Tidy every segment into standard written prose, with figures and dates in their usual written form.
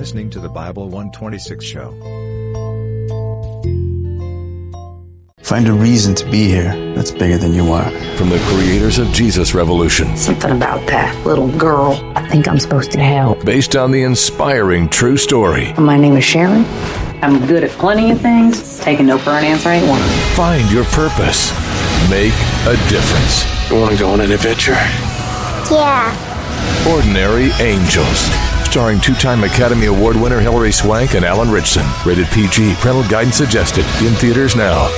listening to the Bible 126 show. Find a reason to be here that's bigger than you are. From the creators of Jesus Revolution. Something about that little girl. I think I'm supposed to help. Based on the inspiring true story. My name is Sharon. I'm good at plenty of things. Taking no for an answer ain't one. Find your purpose. Make a difference. You want to go on an adventure? Yeah. Ordinary Angels. Starring two-time Academy Award winner Hilary Swank and Alan Richson. Rated PG. Parental guidance suggested. In theaters now.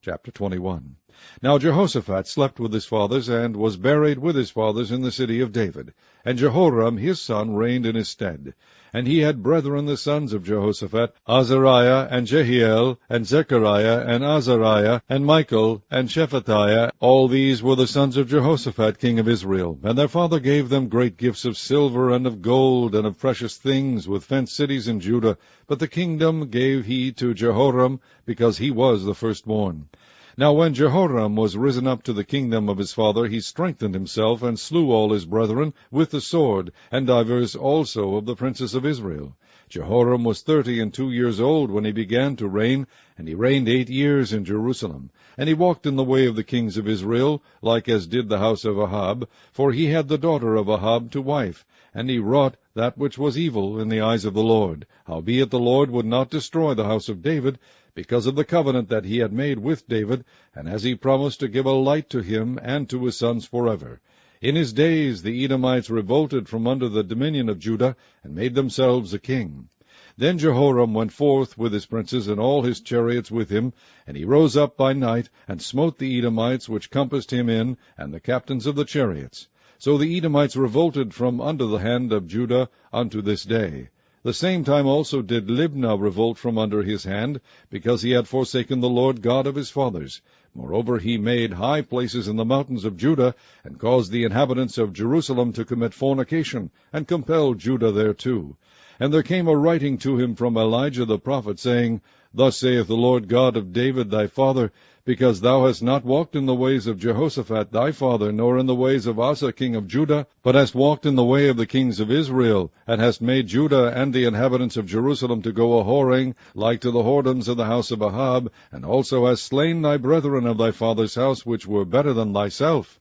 Chapter 21. Now Jehoshaphat slept with his fathers, and was buried with his fathers in the city of David. And Jehoram his son reigned in his stead. And he had brethren the sons of Jehoshaphat, Azariah, and Jehiel, and Zechariah, and Azariah, and Michael, and Shephatiah. All these were the sons of Jehoshaphat king of Israel. And their father gave them great gifts of silver, and of gold, and of precious things, with fenced cities in Judah. But the kingdom gave he to Jehoram, because he was the firstborn. Now when Jehoram was risen up to the kingdom of his father, he strengthened himself, and slew all his brethren with the sword, and divers also of the princes of Israel. Jehoram was 32 years old when he began to reign, and he reigned 8 years in Jerusalem. And he walked in the way of the kings of Israel, like as did the house of Ahab, for he had the daughter of Ahab to wife. And he wrought that which was evil in the eyes of the Lord. Howbeit the Lord would not destroy the house of David, because of the covenant that he had made with David, and as he promised to give a light to him and to his sons forever. In his days the Edomites revolted from under the dominion of Judah, and made themselves a king. Then Jehoram went forth with his princes, and all his chariots with him, and he rose up by night, and smote the Edomites which compassed him in, and the captains of the chariots. So the Edomites revolted from under the hand of Judah unto this day. The same time also did Libnah revolt from under his hand, because he had forsaken the Lord God of his fathers. Moreover, he made high places in the mountains of Judah, and caused the inhabitants of Jerusalem to commit fornication, and compelled Judah thereto. And there came a writing to him from Elijah the prophet, saying, Thus saith the Lord God of David thy father, because thou hast not walked in the ways of Jehoshaphat thy father, nor in the ways of Asa king of Judah, but hast walked in the way of the kings of Israel, and hast made Judah and the inhabitants of Jerusalem to go a-whoring, like to the whoredoms of the house of Ahab, and also hast slain thy brethren of thy father's house, which were better than thyself.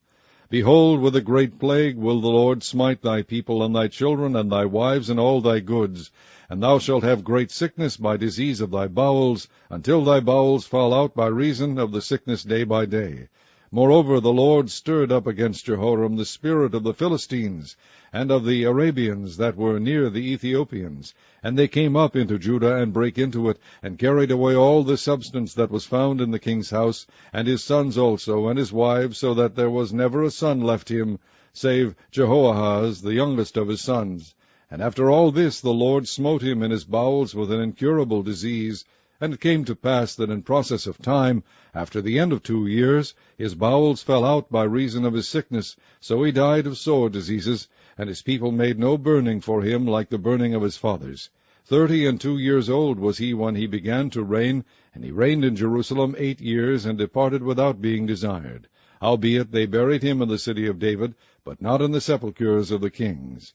Behold, with a great plague will the Lord smite thy people, and thy children, and thy wives, and all thy goods. And thou shalt have great sickness by disease of thy bowels, until thy bowels fall out by reason of the sickness day by day. Moreover, the Lord stirred up against Jehoram the spirit of the Philistines, and of the Arabians that were near the Ethiopians. And they came up into Judah, and brake into it, and carried away all the substance that was found in the king's house, and his sons also, and his wives, so that there was never a son left him, save Jehoahaz, the youngest of his sons. And after all this the Lord smote him in his bowels with an incurable disease. And it came to pass that in process of time, after the end of 2 years, his bowels fell out by reason of his sickness, so he died of sore diseases, and his people made no burning for him like the burning of his fathers. 32 years old was he when he began to reign, and he reigned in Jerusalem 8 years, and departed without being desired. Howbeit they buried him in the city of David, but not in the sepulchres of the kings.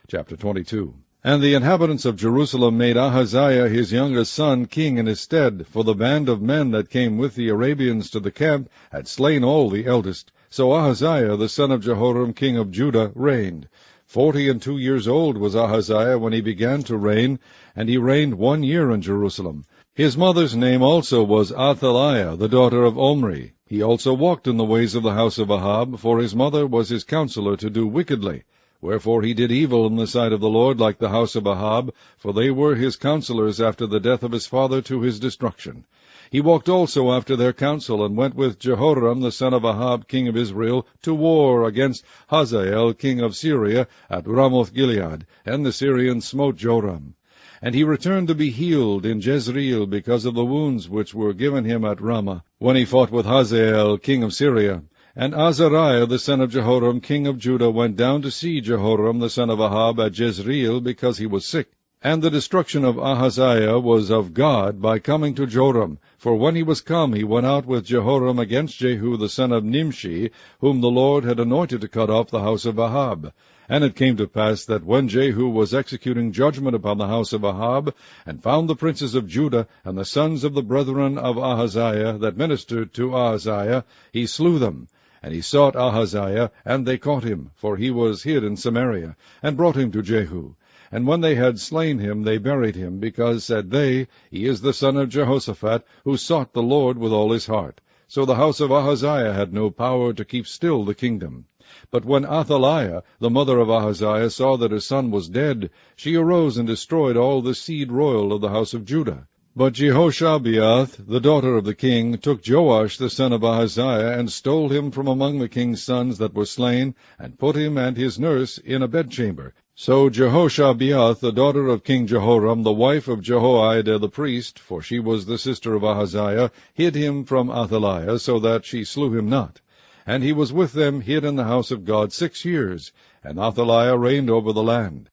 Chapter 22. And the inhabitants of Jerusalem made Ahaziah his youngest son king in his stead, for the band of men that came with the Arabians to the camp had slain all the eldest. So Ahaziah the son of Jehoram king of Judah reigned. 42 years old was Ahaziah when he began to reign, and he reigned 1 year in Jerusalem. His mother's name also was Athaliah, the daughter of Omri. He also walked in the ways of the house of Ahab, for his mother was his counselor to do wickedly. Wherefore he did evil in the sight of the Lord like the house of Ahab, for they were his counselors after the death of his father to his destruction. He walked also after their counsel, and went with Jehoram the son of Ahab king of Israel to war against Hazael king of Syria at Ramoth-Gilead, and the Syrians smote Joram. And he returned to be healed in Jezreel because of the wounds which were given him at Ramah, when he fought with Hazael king of Syria. And Azariah the son of Jehoram king of Judah went down to see Jehoram the son of Ahab at Jezreel, because he was sick. And the destruction of Ahaziah was of God by coming to Joram. For when he was come, he went out with Jehoram against Jehu the son of Nimshi, whom the Lord had anointed to cut off the house of Ahab. And it came to pass that when Jehu was executing judgment upon the house of Ahab, and found the princes of Judah and the sons of the brethren of Ahaziah that ministered to Ahaziah, he slew them. And he sought Ahaziah, and they caught him, for he was hid in Samaria, and brought him to Jehu. And when they had slain him, they buried him, because, said they, he is the son of Jehoshaphat, who sought the Lord with all his heart. So the house of Ahaziah had no power to keep still the kingdom. But when Athaliah, the mother of Ahaziah, saw that her son was dead, she arose and destroyed all the seed royal of the house of Judah. But Jehoshabeath, the daughter of the king, took Joash the son of Ahaziah, and stole him from among the king's sons that were slain, and put him and his nurse in a bedchamber. So Jehoshabeath, the daughter of King Jehoram, the wife of Jehoiada the priest, for she was the sister of Ahaziah, hid him from Athaliah, so that she slew him not. And he was with them hid in the house of God 6 years, and Athaliah reigned over the land.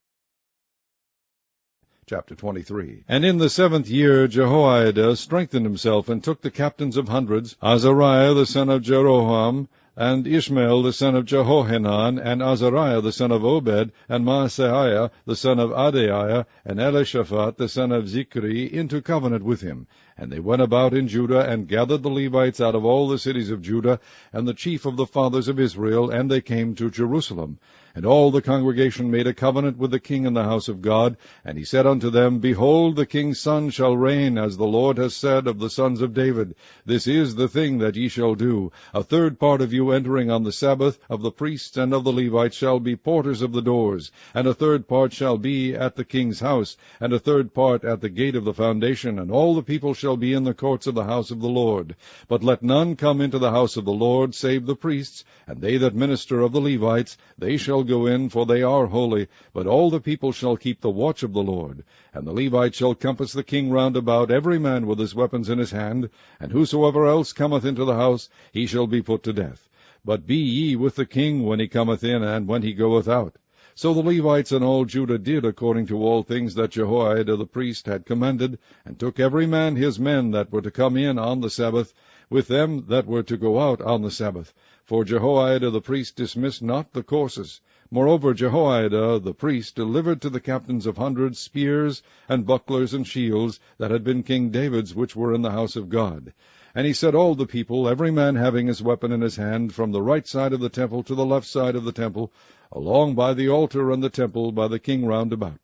Chapter 23. And in the 7th year Jehoiada strengthened himself, and took the captains of hundreds, Azariah the son of Jeroham, and Ishmael the son of Jehohanan, and Azariah the son of Obed, and Maaseiah the son of Adaiah, and Elishaphat the son of Zichri, into covenant with him. And they went about in Judah, and gathered the Levites out of all the cities of Judah, and the chief of the fathers of Israel, and they came to Jerusalem. And all the congregation made a covenant with the king in the house of God. And he said unto them, Behold, the king's son shall reign, as the Lord has said of the sons of David. This is the thing that ye shall do. A third part of you entering on the Sabbath of the priests and of the Levites shall be porters of the doors, and a third part shall be at the king's house, and a third part at the gate of the foundation, and all the people shall be in the courts of the house of the Lord. But let none come into the house of the Lord, save the priests, and they that minister of the Levites. They shall go in, for they are holy, but all the people shall keep the watch of the Lord. And the Levites shall compass the king round about, every man with his weapons in his hand, and whosoever else cometh into the house, he shall be put to death. But be ye with the king when he cometh in, and when he goeth out. So the Levites and all Judah did according to all things that Jehoiada the priest had commanded, and took every man his men that were to come in on the Sabbath, with them that were to go out on the Sabbath. For Jehoiada the priest dismissed not the courses. Moreover, Jehoiada the priest delivered to the captains of hundreds spears, and bucklers, and shields, that had been King David's, which were in the house of God. And he set all the people, every man having his weapon in his hand, from the right side of the temple to the left side of the temple, along by the altar and the temple, by the king round about.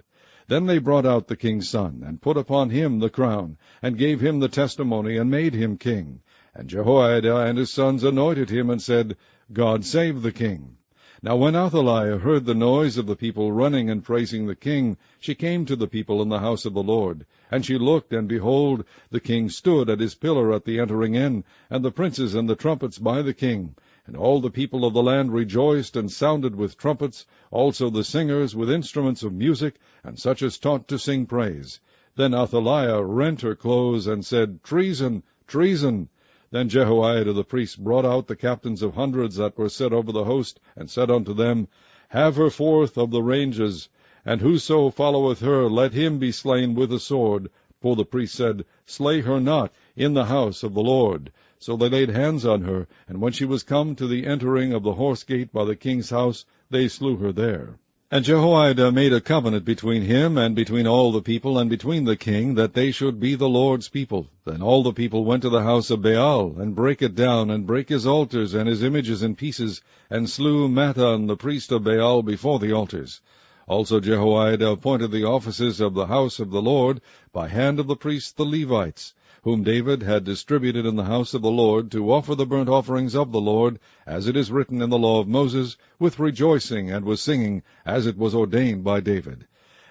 Then they brought out the king's son, and put upon him the crown, and gave him the testimony, and made him king. And Jehoiada and his sons anointed him, and said, God save the king. Now when Athaliah heard the noise of the people running and praising the king, she came to the people in the house of the Lord. And she looked, and behold, the king stood at his pillar at the entering in, and the princes and the trumpets by the king. And all the people of the land rejoiced, and sounded with trumpets, also the singers with instruments of music, and such as taught to sing praise. Then Athaliah rent her clothes, and said, Treason, treason! Then Jehoiada the priest brought out the captains of hundreds that were set over the host, and said unto them, Have her forth of the ranges, and whoso followeth her, let him be slain with the sword. For the priest said, Slay her not in the house of the Lord. So they laid hands on her, and when she was come to the entering of the horse gate by the king's house, they slew her there. And Jehoiada made a covenant between him and between all the people and between the king, that they should be the Lord's people. Then all the people went to the house of Baal, and brake it down, and brake his altars and his images in pieces, and slew Mattan the priest of Baal before the altars. Also Jehoiada appointed the offices of the house of the Lord by hand of the priests the Levites, whom David had distributed in the house of the Lord, to offer the burnt offerings of the Lord, as it is written in the law of Moses, with rejoicing and with singing, as it was ordained by David.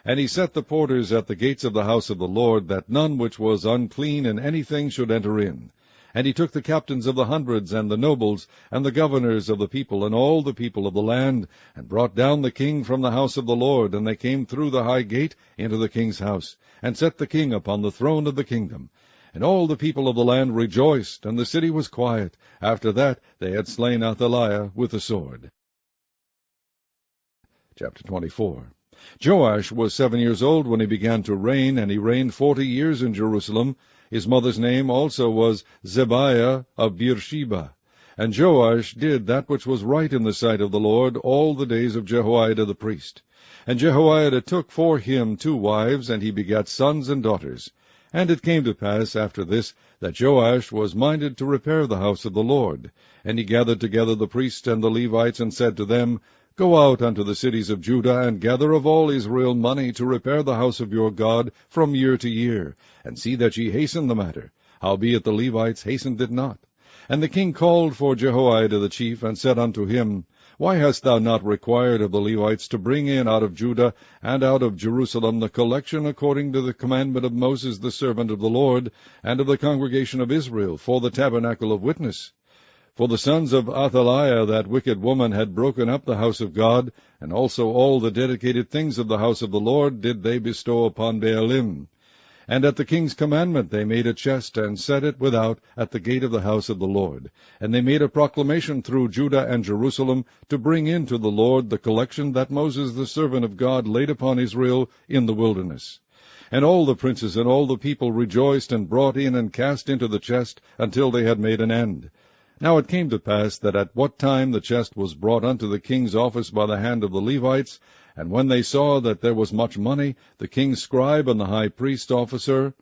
And he set the porters at the gates of the house of the Lord, that none which was unclean in anything should enter in. And he took the captains of the hundreds, and the nobles, and the governors of the people, and all the people of the land, and brought down the king from the house of the Lord, and they came through the high gate into the king's house, and set the king upon the throne of the kingdom. And all the people of the land rejoiced, and the city was quiet. After that they had slain Athaliah with the sword. Chapter 24. Joash was 7 years old when he began to reign, and he reigned 40 years in Jerusalem. His mother's name also was Zebiah of Beersheba. And Joash did that which was right in the sight of the Lord all the days of Jehoiada the priest. And Jehoiada took for him 2 wives, and he begat sons and daughters. And it came to pass after this, that Joash was minded to repair the house of the Lord. And he gathered together the priests and the Levites, and said to them, Go out unto the cities of Judah, and gather of all Israel money to repair the house of your God from year to year, and see that ye hasten the matter. Howbeit the Levites hastened it not. And the king called for Jehoiada the chief, and said unto him, Why hast thou not required of the Levites to bring in out of Judah and out of Jerusalem the collection according to the commandment of Moses the servant of the Lord, and of the congregation of Israel, for the tabernacle of witness? For the sons of Athaliah, that wicked woman, had broken up the house of God, and also all the dedicated things of the house of the Lord did they bestow upon Baalim. And at the king's commandment they made a chest, and set it without at the gate of the house of the Lord. And they made a proclamation through Judah and Jerusalem to bring in to the Lord the collection that Moses the servant of God laid upon Israel in the wilderness. And all the princes and all the people rejoiced, and brought in and cast into the chest until they had made an end. Now it came to pass that at what time the chest was brought unto the king's office by the hand of the Levites, and when they saw that there was much money, the king's scribe and the high priest officer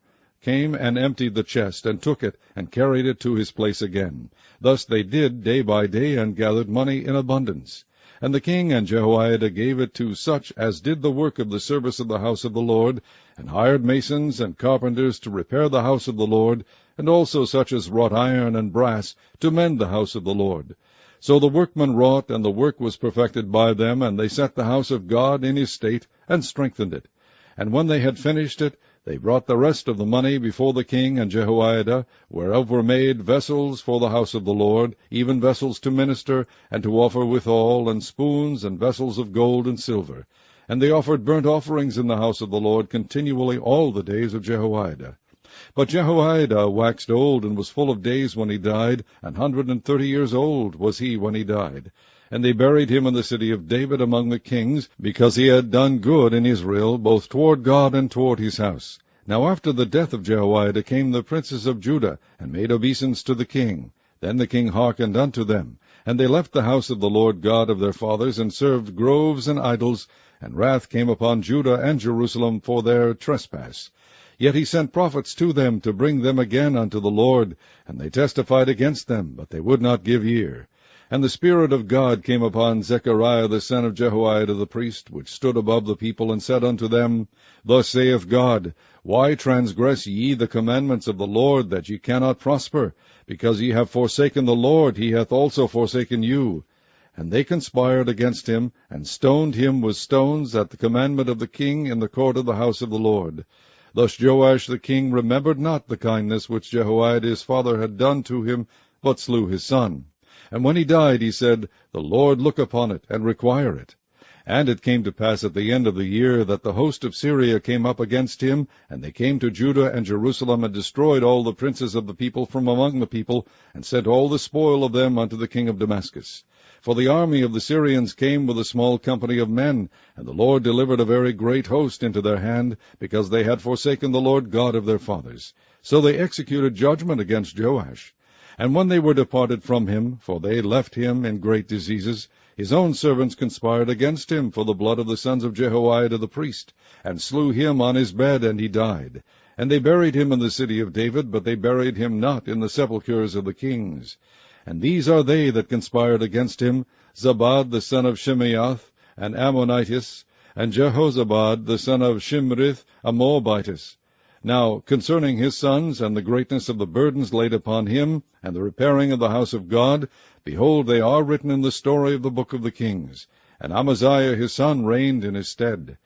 came and emptied the chest, and took it, and carried it to his place again. Thus they did day by day, and gathered money in abundance. And the king and Jehoiada gave it to such as did the work of the service of the house of the Lord, and hired masons and carpenters to repair the house of the Lord, and also such as wrought iron and brass to mend the house of the Lord. So the workmen wrought, and the work was perfected by them, and they set the house of God in his state, and strengthened it. And when they had finished it, they brought the rest of the money before the king and Jehoiada, whereof were made vessels for the house of the Lord, even vessels to minister, and to offer withal, and spoons, and vessels of gold and silver. And they offered burnt offerings in the house of the Lord continually all the days of Jehoiada. But Jehoiada waxed old, and was full of days when he died, 130 years old was he when he died. And they buried him in the city of David among the kings, because he had done good in Israel, both toward God and toward his house. Now after the death of Jehoiada came the princes of Judah, and made obeisance to the king. Then the king hearkened unto them. And they left the house of the Lord God of their fathers, and served groves and idols, and wrath came upon Judah and Jerusalem for their trespass. Yet he sent prophets to them to bring them again unto the Lord, and they testified against them, but they would not give ear. And the Spirit of God came upon Zechariah the son of Jehoiada the priest, which stood above the people, and said unto them, Thus saith God, Why transgress ye the commandments of the Lord, that ye cannot prosper? Because ye have forsaken the Lord, he hath also forsaken you. And they conspired against him, and stoned him with stones at the commandment of the king in the court of the house of the Lord. Thus Joash the king remembered not the kindness which Jehoiada his father had done to him, but slew his son. And when he died, he said, The Lord look upon it, and require it. And it came to pass at the end of the year that the host of Syria came up against him, and they came to Judah and Jerusalem, and destroyed all the princes of the people from among the people, and sent all the spoil of them unto the king of Damascus. For the army of the Syrians came with a small company of men, and the Lord delivered a very great host into their hand, because they had forsaken the Lord God of their fathers. So they executed judgment against Joash. And when they were departed from him, for they left him in great diseases, his own servants conspired against him for the blood of the sons of Jehoiada the priest, and slew him on his bed, and he died. And they buried him in the city of David, but they buried him not in the sepulchres of the kings. And these are they that conspired against him, Zabad the son of Shimeath, and Ammonitis, and Jehozabad the son of Shimrith, a Moabitess. Now concerning his sons, and the greatness of the burdens laid upon him, and the repairing of the house of God, behold, they are written in the story of the book of the kings. And Amaziah his son reigned in his stead.